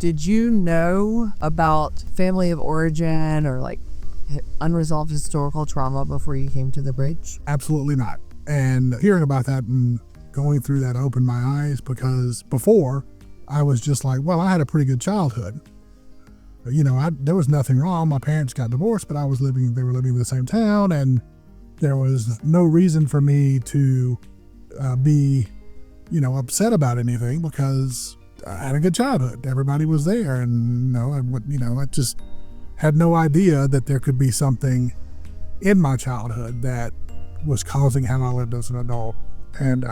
Did you know about family of origin or like unresolved historical trauma before you came to the bridge? Absolutely not. And hearing about that and going through that opened my eyes, because before I was just like, well, I had a pretty good childhood. There was nothing wrong. My parents got divorced, but they were living in the same town, and there was no reason for me to be, upset about anything, because I had a good childhood. Everybody was there, and I just had no idea that there could be something in my childhood that was causing how I lived as an adult. And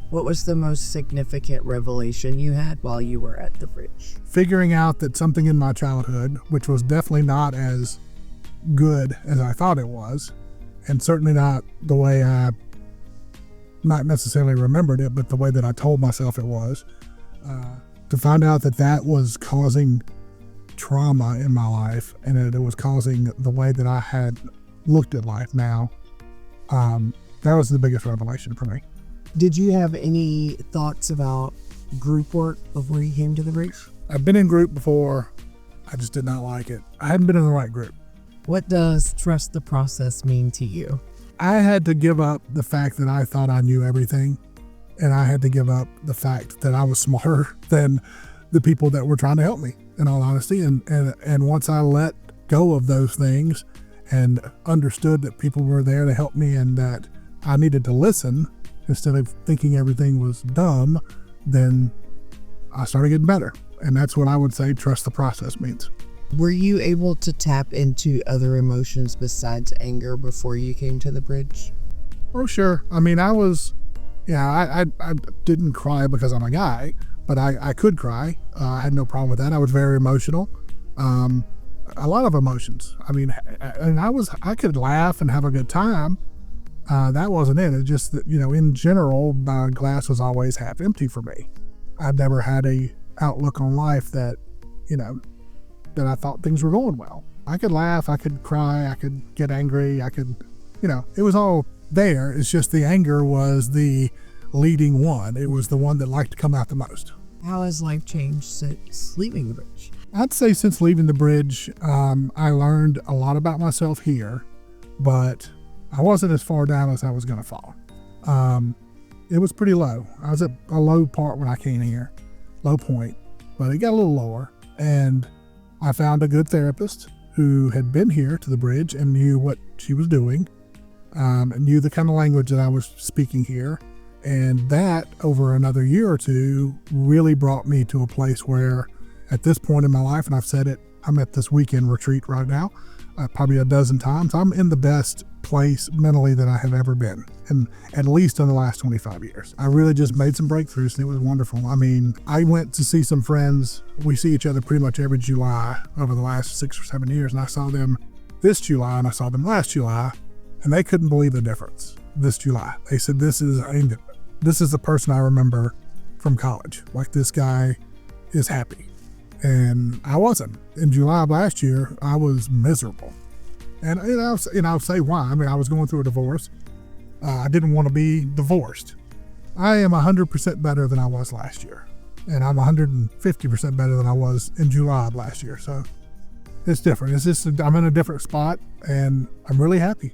What was the most significant revelation you had while you were at the bridge? figuring out that something in my childhood, which was definitely not as good as I thought it was, and certainly not the way I not necessarily remembered it, but the way that I told myself it was, to find out that was causing trauma in my life, and that it was causing the way that I had looked at life now. That was the biggest revelation for me. Did you have any thoughts about group work before you came to the bridge? I've been in group before. I just did not like it. I hadn't been in the right group. What does trust the process mean to you? I had to give up the fact that I thought I knew everything, and I had to give up the fact that I was smarter than the people that were trying to help me, in all honesty. And once I let go of those things and understood that people were there to help me and that I needed to listen instead of thinking everything was dumb, then I started getting better. And that's what I would say trust the process means. Were you able to tap into other emotions besides anger before you came to the bridge? Oh, sure. I mean, I didn't cry because I'm a guy, but I could cry. I had no problem with that. I was very emotional. A lot of emotions. I mean, and I could laugh and have a good time. That wasn't it. It's just that, in general, my glass was always half empty for me. I'd never had a outlook on life that I thought things were going well. I could laugh, I could cry, I could get angry, it was all there. It's just the anger was the leading one. It was the one that liked to come out the most. How has life changed since leaving the bridge? I'd say since leaving the bridge, I learned a lot about myself here, but I wasn't as far down as I was going to fall. It was pretty low. I was at a low part when I came here, low point, but it got a little lower. And I found a good therapist who had been here to the bridge and knew what she was doing, and knew the kind of language that I was speaking here. And that, over another year or two, really brought me to a place where, at this point in my life, and I've said it, I'm at this weekend retreat right now, probably a dozen times. I'm in the best place mentally that I have ever been, and at least in the last 25 years. I really just made some breakthroughs, and it was wonderful. I mean, I went to see some friends. We see each other pretty much every July over the last 6 or 7 years, and I saw them this July, and I saw them last July, and they couldn't believe the difference this July. They said, this is the person I remember from college. Like, this guy is happy. And I wasn't. In July of last year, I was miserable. And I'll say why. I mean, I was going through a divorce. I didn't want to be divorced. I am 100% better than I was last year. And I'm 150% better than I was in July of last year. So it's different. It's just, I'm in a different spot, and I'm really happy.